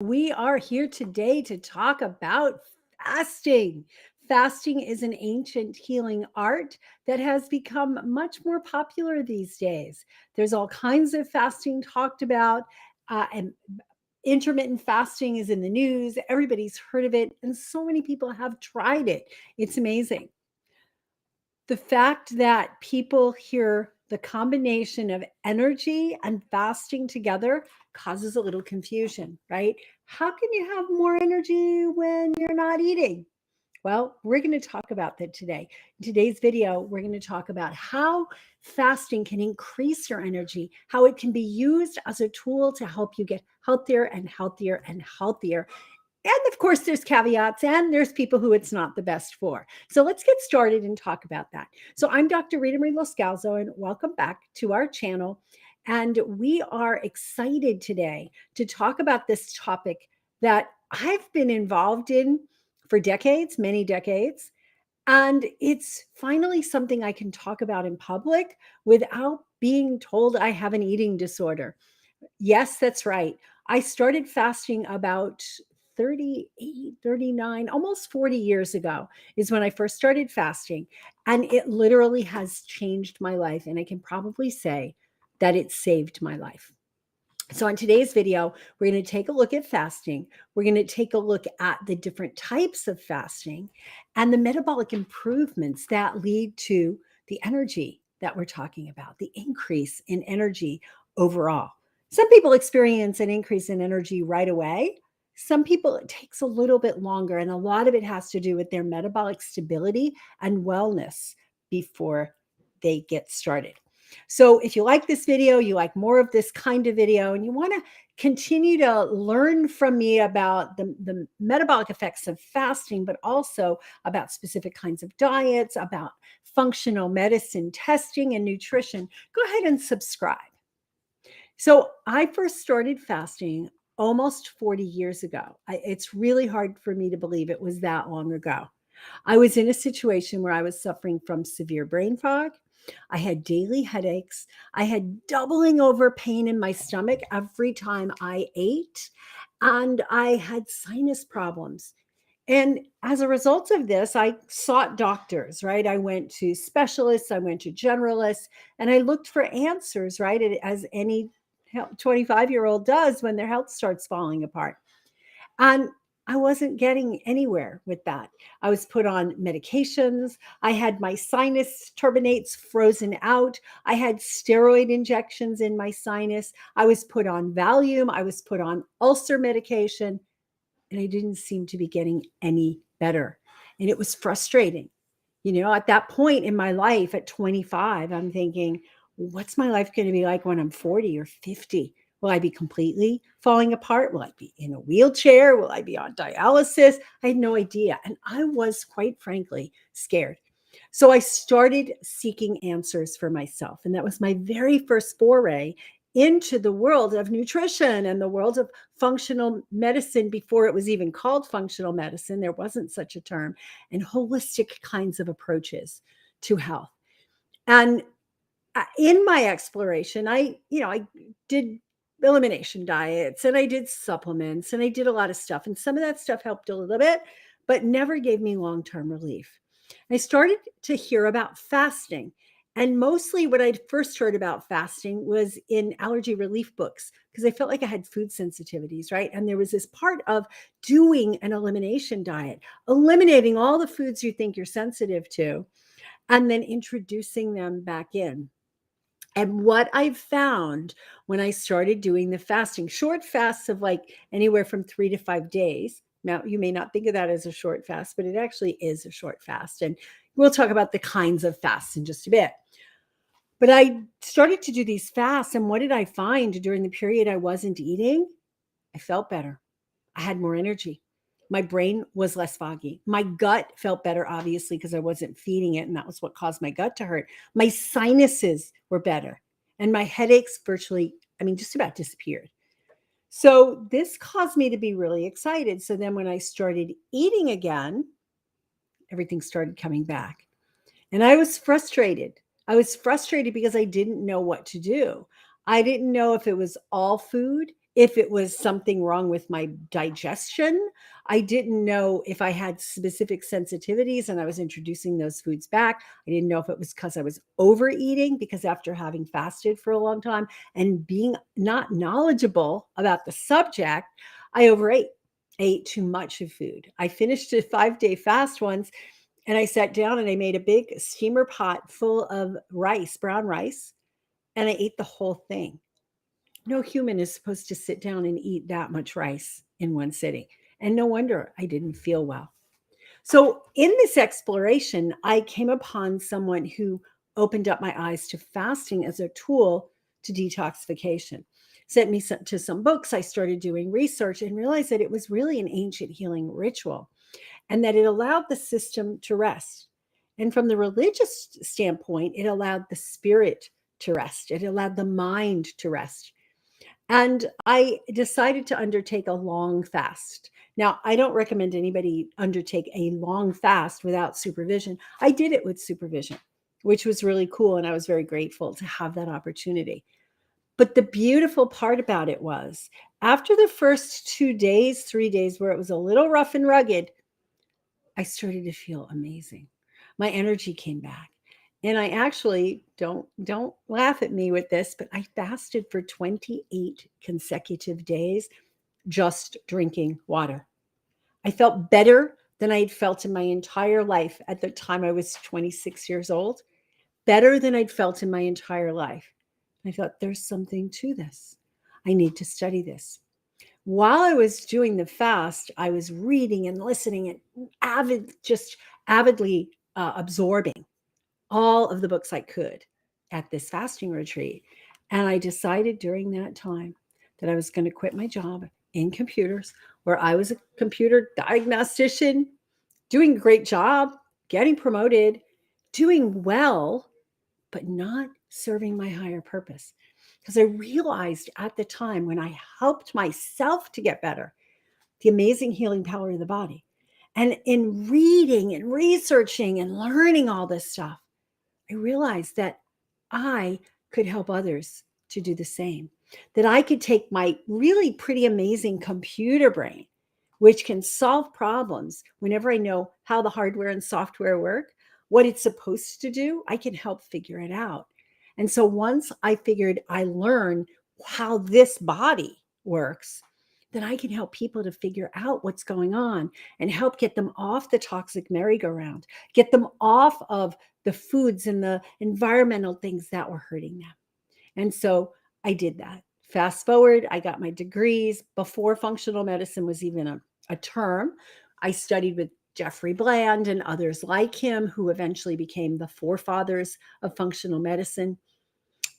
We are here today to talk about fasting. Fasting is an ancient healing art that has become much more popular these days. There's all kinds of fasting talked about, and intermittent fasting is in the news. Everybody's heard of it, and so many people have tried it. It's amazing. The fact that people hear the combination of energy and fasting together causes a little confusion, right? How can you have more energy when you're not eating? Well, we're going to talk about that today. In today's video, we're going to talk about how fasting can increase your energy, how it can be used as a tool to help you get healthier and healthier and healthier. And of course, there's caveats and there's people who it's not the best for. So let's get started and talk about that. So I'm Dr. Ritamarie and welcome back to our channel. And we are excited today to talk about this topic that I've been involved in for decades, many decades. And it's finally something I can talk about in public without being told I have an eating disorder. Yes, that's right. I started fasting about 38, 39, almost 40 years ago is when I first started fasting. And it literally has changed my life. And I can probably say that it saved my life. So, in today's video, we're going to take a look at fasting. We're going to take a look at the different types of fasting and the metabolic improvements that lead to the energy that we're talking about, the increase in energy overall. Some people experience an increase in energy right away. Some people, it takes a little bit longer, and a lot of it has to do with their metabolic stability and wellness before they get started. So if you like this video, you like more of this kind of video, and you want to continue to learn from me about the metabolic effects of fasting, but also about specific kinds of diets, about functional medicine testing and nutrition, go ahead and subscribe. So I first started fasting almost 40 years ago. It's really hard for me to believe it was that long ago. I was in a situation where I was suffering from severe brain fog. I had daily headaches. I had doubling over pain in my stomach every time I ate. And I had sinus problems. And as a result of this, I sought doctors, right? I went to specialists, I went to generalists, and I looked for answers, right? As any 25-year-old does when their health starts falling apart. And I wasn't getting anywhere with that. I was put on medications. I had my sinus turbinates frozen out. I had steroid injections in my sinus. I was put on Valium. I was put on ulcer medication, and I didn't seem to be getting any better. And it was frustrating. At that point in my life at 25, I'm thinking, what's my life going to be like when I'm 40 or 50? Will I be completely falling apart? Will I be in a wheelchair? Will I be on dialysis? I had no idea. And I was, quite frankly, scared. So I started seeking answers for myself. And that was my very first foray into the world of nutrition and the world of functional medicine before it was even called functional medicine. There wasn't such a term, and holistic kinds of approaches to health. And in my exploration, I did elimination diets and I did supplements and I did a lot of stuff. And some of that stuff helped a little bit, but never gave me long-term relief. I started to hear about fasting. And mostly what I first heard about fasting was in allergy relief books because I felt like I had food sensitivities, right? And there was this part of doing an elimination diet, eliminating all the foods you think you're sensitive to, and then introducing them back in. And what I found when I started doing the fasting, short fasts of like anywhere from 3 to 5 days. Now, you may not think of that as a short fast, but it actually is a short fast. And we'll talk about the kinds of fasts in just a bit. But I started to do these fasts. And what did I find during the period I wasn't eating? I felt better. I had more energy. My brain was less foggy. My gut felt better, obviously, because I wasn't feeding it. And that was what caused my gut to hurt. My sinuses were better. And my headaches virtually, just about disappeared. So this caused me to be really excited. So then when I started eating again, everything started coming back. And I was frustrated. I was frustrated because I didn't know what to do. I didn't know if it was all food, if it was something wrong with my digestion. I didn't know if I had specific sensitivities and I was introducing those foods back. I didn't know if it was because I was overeating, because after having fasted for a long time and being not knowledgeable about the subject, I overate. I ate too much of food. I finished a 5-day fast once, and I sat down and I made a big steamer pot full of rice, brown rice, and I ate the whole thing. No human is supposed to sit down and eat that much rice in one sitting. And no wonder I didn't feel well. So, in this exploration, I came upon someone who opened up my eyes to fasting as a tool to detoxification. Sent me to some books. I started doing research and realized that it was really an ancient healing ritual and that it allowed the system to rest. And from the religious standpoint, it allowed the spirit to rest, it allowed the mind to rest. And I decided to undertake a long fast. Now, I don't recommend anybody undertake a long fast without supervision. I did it with supervision, which was really cool. And I was very grateful to have that opportunity. But the beautiful part about it was after the first 2 days, 3 days, where it was a little rough and rugged, I started to feel amazing. My energy came back. And I actually don't laugh at me with this, but I fasted for 28 consecutive days just drinking water. I felt better than I had felt in my entire life at the time I was 26 years old, better than I'd felt in my entire life. I thought there's something to this. I need to study this. While I was doing the fast, I was reading and listening and avidly absorbing all of the books I could at this fasting retreat. And I decided during that time that I was going to quit my job in computers, where I was a computer diagnostician, doing a great job, getting promoted, doing well, but not serving my higher purpose. Because I realized at the time when I helped myself to get better, the amazing healing power of the body. And in reading and researching and learning all this stuff, I realized that I could help others to do the same, that I could take my really pretty amazing computer brain, which can solve problems whenever I know how the hardware and software work, what it's supposed to do, I can help figure it out. And so once I learned how this body works, then I can help people to figure out what's going on and help get them off the toxic merry-go-round, get them off of the foods and the environmental things that were hurting them. And so I did that. Fast forward, I got my degrees before functional medicine was even a term. I studied with Jeffrey Bland and others like him, who eventually became the forefathers of functional medicine.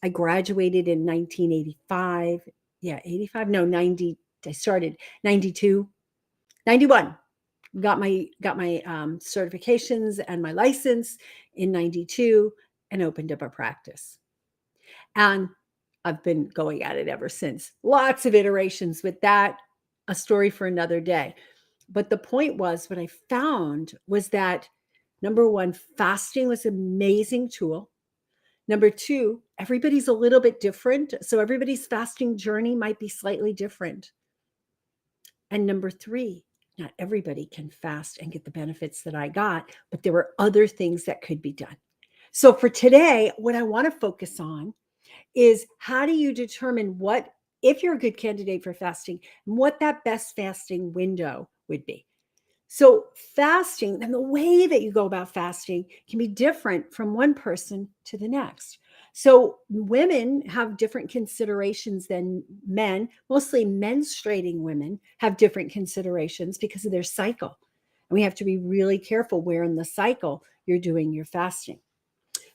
I graduated in 1985. Yeah, 85. No, 90. I started 92, 91. Got my certifications and my license in 92 and opened up a practice. And I've been going at it ever since. Lots of iterations with that, a story for another day. But the point was, what I found was that number one, fasting was an amazing tool. Number two, everybody's a little bit different. So everybody's fasting journey might be slightly different. And number three, not everybody can fast and get the benefits that I got, but there were other things that could be done. So for today, what I want to focus on is how do you determine what, if you're a good candidate for fasting, and what that best fasting window would be. So fasting and the way that you go about fasting can be different from one person to the next. So women have different considerations than men. Mostly menstruating women have different considerations because of their cycle. And we have to be really careful where in the cycle you're doing your fasting.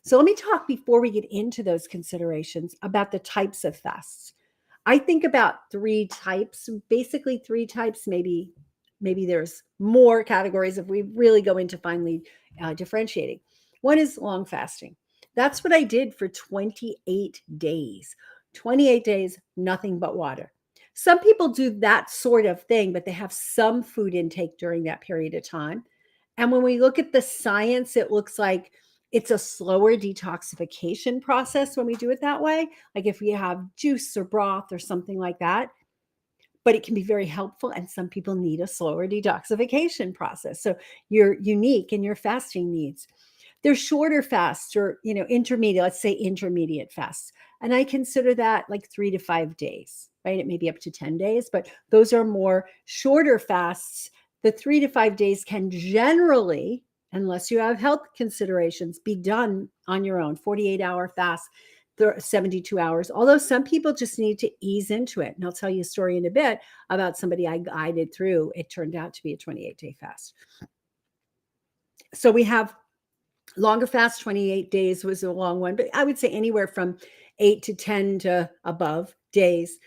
So let me talk before we get into those considerations about the types of fasts. I think about three types, basically three types, maybe there's more categories if we really go into finely differentiating. One is long fasting. That's what I did for 28 days. 28 days, nothing but water. Some people do that sort of thing, but they have some food intake during that period of time. And when we look at the science, it looks like it's a slower detoxification process when we do it that way. Like if we have juice or broth or something like that, but it can be very helpful. And some people need a slower detoxification process. So you're unique in your fasting needs. There's shorter fasts or, intermediate, let's say intermediate fasts. And I consider that like 3 to 5 days, right? It may be up to 10 days, but those are more shorter fasts. The 3 to 5 days can generally, unless you have health considerations, be done on your own. 48-hour fast, 72 hours. Although some people just need to ease into it. And I'll tell you a story in a bit about somebody I guided through. It turned out to be a 28-day fast. So we have longer fast. 28 days was a long one, but I would say anywhere from 8 to 10 to above days.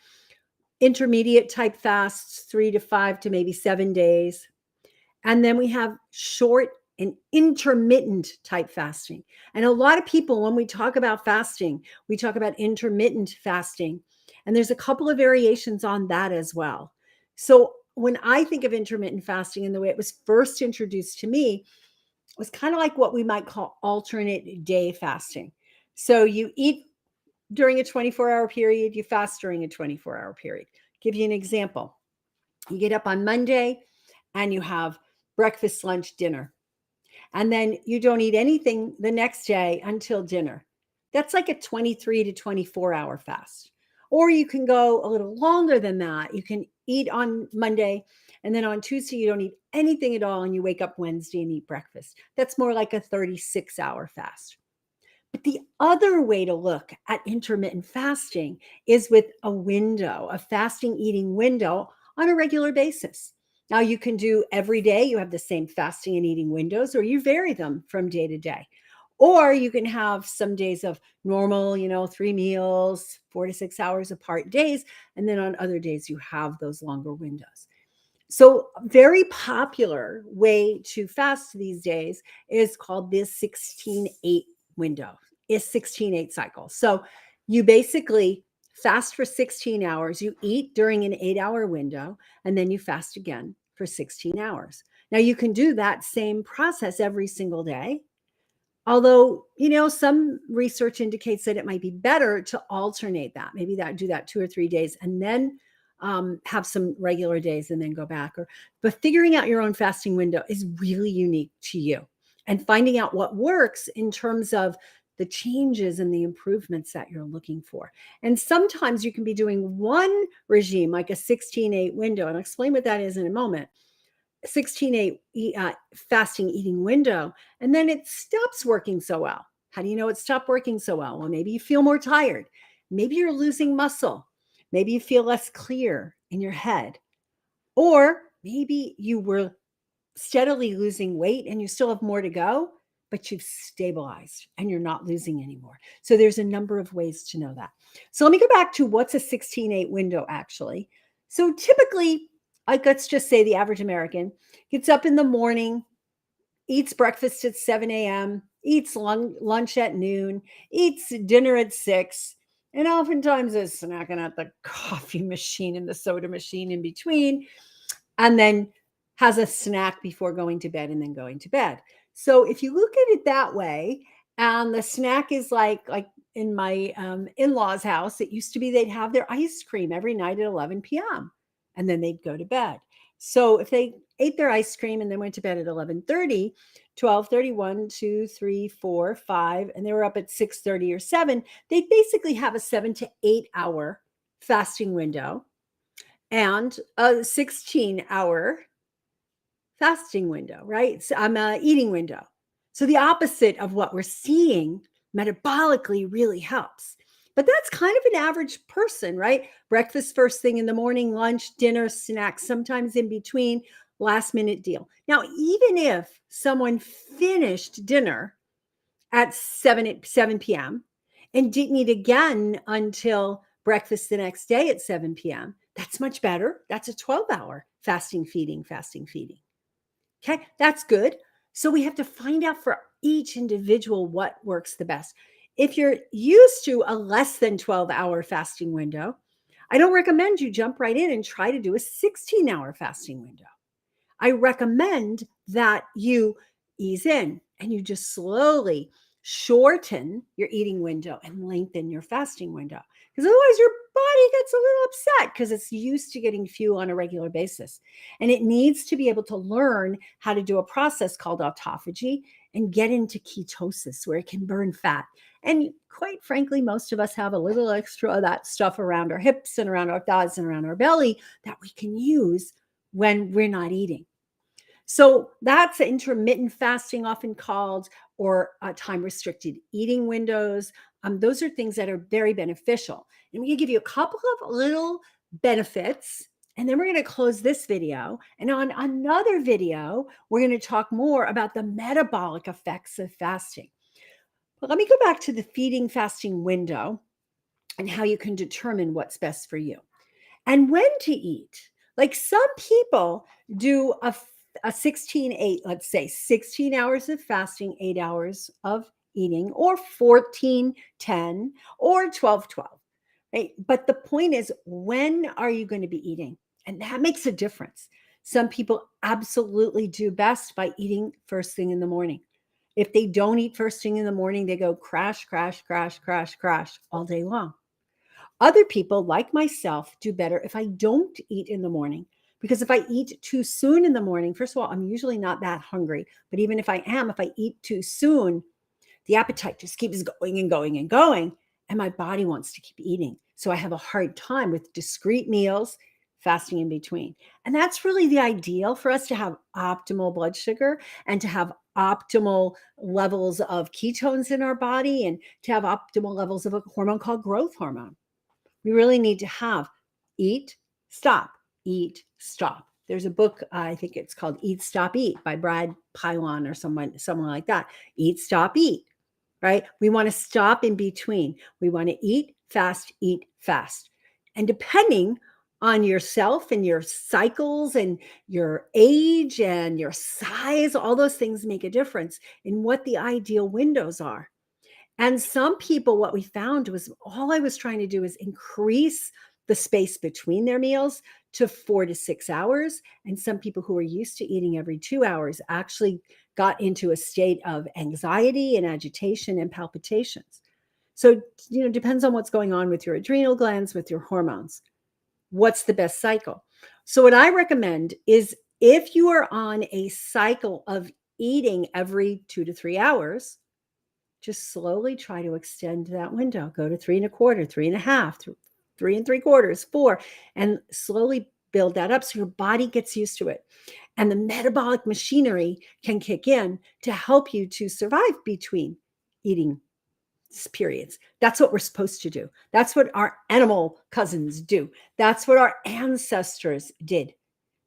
Intermediate type fasts, 3 to 5 to maybe 7 days. And then we have short and intermittent type fasting. And a lot of people, when we talk about fasting, we talk about intermittent fasting. And there's a couple of variations on that as well. So when I think of intermittent fasting and the way it was first introduced to me, it was kind of like what we might call alternate day fasting. So you eat during a 24-hour period, you fast during a 24-hour period. Give you an example. You get up on Monday and you have breakfast, lunch, dinner. And then you don't eat anything the next day until dinner. That's like a 23 to 24-hour fast. Or you can go a little longer than that. You can eat on Monday, and then on Tuesday, you don't eat anything at all, and you wake up Wednesday and eat breakfast. That's more like a 36-hour fast. But the other way to look at intermittent fasting is with a window, a fasting eating window on a regular basis. Now, you can do every day, you have the same fasting and eating windows, or you vary them from day to day. Or you can have some days of normal, 3 meals, 4 to 6 hours apart days. And then on other days, you have those longer windows. So, very popular way to fast these days is called this 16-8 window, is 16-8 cycle. So, you basically fast for 16 hours, you eat during an 8-hour window, and then you fast again for 16 hours. Now, you can do that same process every single day. Although, some research indicates that it might be better to alternate that. Maybe do that 2 or 3 days and then have some regular days and then go back. But figuring out your own fasting window is really unique to you, and finding out what works in terms of the changes and the improvements that you're looking for. And sometimes you can be doing one regime, like a 16-8 window, and I'll explain what that is in a moment. 16-8 fasting eating window, and then it stops working so well. How do you know it stopped working so well? Well, maybe you feel more tired. Maybe you're losing muscle. Maybe you feel less clear in your head. Or maybe you were steadily losing weight and you still have more to go, but you've stabilized and you're not losing anymore. So there's a number of ways to know that. So let me go back to what's a 16-8 window actually. So typically, like let's just say the average American gets up in the morning, eats breakfast at 7 a.m., eats lunch at noon, eats dinner at 6, and oftentimes is snacking at the coffee machine and the soda machine in between, and then has a snack before going to bed and then going to bed. So if you look at it that way, and the snack is like in my in-laws' house, it used to be they'd have their ice cream every night at 11 p.m. and then they'd go to bed. So if they ate their ice cream and then went to bed at 11:30, 12:30, 1, 2, 3, 4, 5, and they were up at 6:30 or 7, they'd basically have a 7 to 8 hour fasting window and a 16-hour fasting window, right? So I'm eating window. So the opposite of what we're seeing metabolically really helps. But that's kind of an average person, right? Breakfast first thing in the morning, lunch, dinner, snacks, sometimes in between, last minute deal. Now, even if someone finished dinner at 7 p.m. and didn't eat again until breakfast the next day at 7 p.m., that's much better. That's a 12-hour fasting, feeding. Okay, that's good. So we have to find out for each individual what works the best. If you're used to a less than 12-hour fasting window, I don't recommend you jump right in and try to do a 16-hour fasting window. I recommend that you ease in and you just slowly shorten your eating window and lengthen your fasting window. Because otherwise, your body gets a little upset because it's used to getting fuel on a regular basis. And it needs to be able to learn how to do a process called autophagy and get into ketosis where it can burn fat. And quite frankly, most of us have a little extra of that stuff around our hips and around our thighs and around our belly that we can use when we're not eating. So that's intermittent fasting, often called, or time restricted eating windows. Those are things that are very beneficial. And we can give you a couple of little benefits. And then we're going to close this video. And on another video, we're going to talk more about the metabolic effects of fasting. But let me go back to the feeding fasting window and how you can determine what's best for you and when to eat. Like some people do a 16-8, let's say 16 hours of fasting, 8 hours of eating, or 14-10, or 12-12, right? But the point is, when are you going to be eating? And that makes a difference. Some people absolutely do best by eating first thing in the morning. If they don't eat first thing in the morning, they go crash, crash, crash, crash, crash all day long. Other people, like myself, do better if I don't eat in the morning. Because if I eat too soon in the morning, first of all, I'm usually not that hungry. But even if I am, if I eat too soon, the appetite just keeps going and going and going. And my body wants to keep eating. So I have a hard time with discrete meals, fasting in between. And that's really the ideal for us to have optimal blood sugar and to have optimal levels of ketones in our body and to have optimal levels of a hormone called growth hormone. We really need to have eat, stop, eat, stop. There's a book, I think it's called Eat, Stop, Eat by Brad Pylon or someone like that. Eat, stop, eat, right? We want to stop in between. We want to eat fast, eat fast. And depending on yourself and your cycles and your age and your size, all those things make a difference in what the ideal windows are. And some people, what we found was all I was trying to do is increase the space between their meals to 4 to 6 hours. And some people who are used to eating every 2 hours actually got into a state of anxiety and agitation and palpitations. So, depends on what's going on with your adrenal glands, with your hormones. What's the best cycle? So, what I recommend is if you are on a cycle of eating every 2 to 3 hours, just slowly try to extend that window. Go to 3.25, 3.5, 3.75, 4, and slowly build that up so your body gets used to it. And the metabolic machinery can kick in to help you to survive between eating periods. That's what we're supposed to do. That's what our animal cousins do. That's what our ancestors did.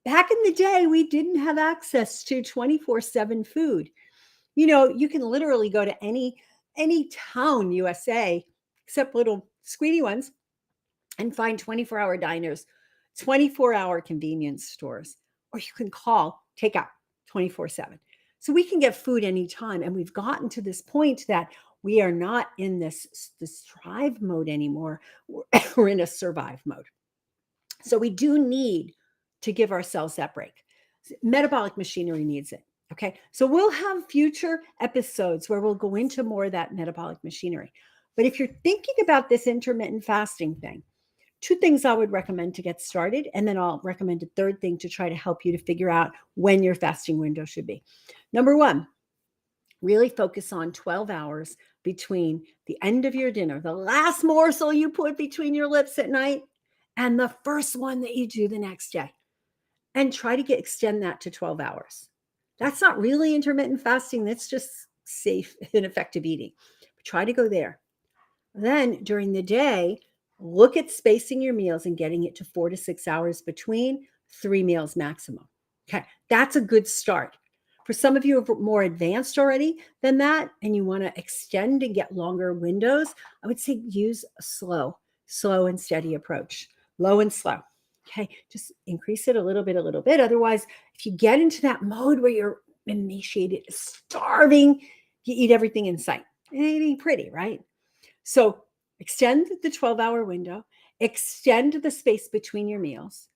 Back in the day, we didn't have access to 24/7 food. You can literally go to any town USA, except little squeaky ones, and find 24-hour diners, 24-hour convenience stores, or you can call takeout 24/7. So we can get food anytime. And we've gotten to this point that we are not in this thrive mode anymore. We're in a survive mode. So we do need to give ourselves that break. Metabolic machinery needs it. Okay. So we'll have future episodes where we'll go into more of that metabolic machinery. But if you're thinking about this intermittent fasting thing, 2 things I would recommend to get started. And then I'll recommend a third thing to try to help you to figure out when your fasting window should be. Number 1, really focus on 12 hours between the end of your dinner, the last morsel you put between your lips at night, and the first one that you do the next day. And try to extend that to 12 hours. That's not really intermittent fasting. That's just safe and effective eating. But try to go there. Then during the day, look at spacing your meals and getting it to 4 to 6 hours between 3 meals maximum. Okay, that's a good start. For some of you who are more advanced already than that, and you want to extend and get longer windows, I would say use a slow and steady approach. Low and slow. Okay, just increase it a little bit. Otherwise, if you get into that mode where you're emaciated, starving, you eat everything in sight. It ain't pretty, right? So extend the 12-hour window, extend the space between your meals.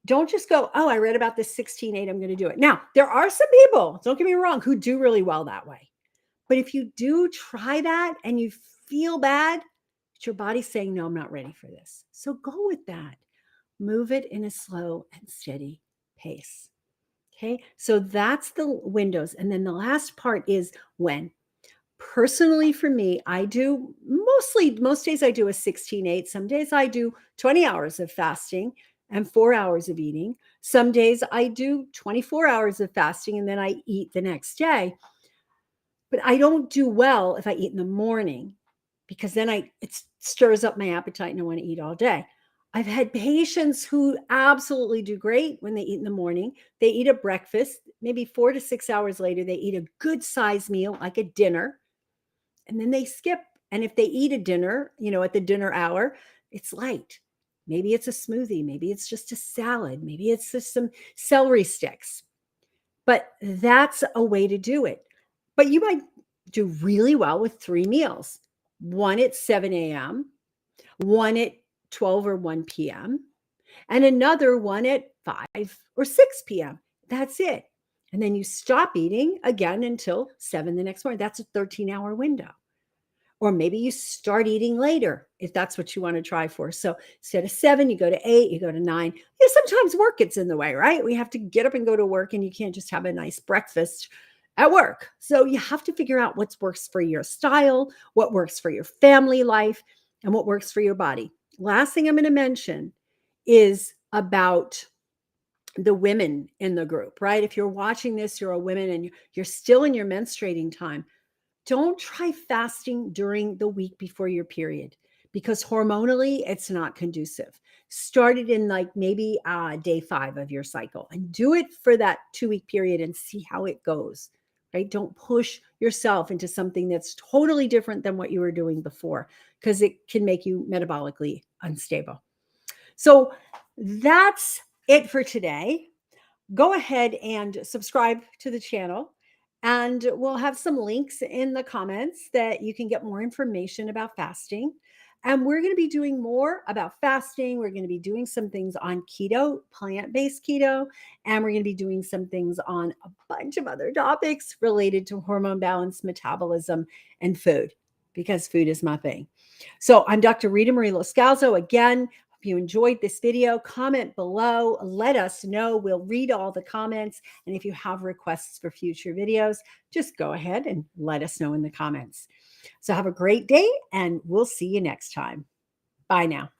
Don't just go, oh, I read about this 16-8, I'm going to do it. Now, there are some people, don't get me wrong, who do really well that way. But if you do try that and you feel bad, it's your body saying, no, I'm not ready for this. So go with that. Move it in a slow and steady pace. Okay. So that's the windows. And then the last part is when. Personally, for me, I do most days I do a 16-8. Some days I do 20 hours of fasting and 4 hours of eating. Some days I do 24 hours of fasting and then I eat the next day. But I don't do well if I eat in the morning because then it stirs up my appetite and I want to eat all day. I've had patients who absolutely do great when they eat in the morning. They eat a breakfast, maybe 4 to 6 hours later, they eat a good size meal like a dinner, and then they skip. And if they eat a dinner, at the dinner hour, it's light. Maybe it's a smoothie. Maybe it's just a salad. Maybe it's just some celery sticks. But that's a way to do it. But you might do really well with 3 meals, one at 7 a.m., one at 12 or 1 p.m., and another one at 5 or 6 p.m. That's it. And then you stop eating again until 7 the next morning. That's a 13-hour window. Or maybe you start eating later if that's what you want to try for. So instead of 7, you go to 8, you go to 9. Sometimes work gets in the way, right? We have to get up and go to work, and you can't just have a nice breakfast at work. So you have to figure out what works for your style, what works for your family life, and what works for your body. Last thing I'm going to mention is about the women in the group, right? If you're watching this, you're a woman and you're still in your menstruating time. Don't try fasting during the week before your period because hormonally it's not conducive. Start it in like maybe day 5 of your cycle and do it for that 2-week period and see how it goes, right? Don't push yourself into something that's totally different than what you were doing before because it can make you metabolically unstable. So that's it for today. Go ahead and subscribe to the channel. And we'll have some links in the comments that you can get more information about fasting. And we're going to be doing more about fasting. We're going to be doing some things on keto, plant-based keto, and we're going to be doing some things on a bunch of other topics related to hormone balance, metabolism, and food, because food is my thing. So I'm Dr. Ritamarie Loscalzo. Again, if you enjoyed this video, comment below. Let us know. We'll read all the comments. And if you have requests for future videos, just go ahead and let us know in the comments. So have a great day, and we'll see you next time. Bye now.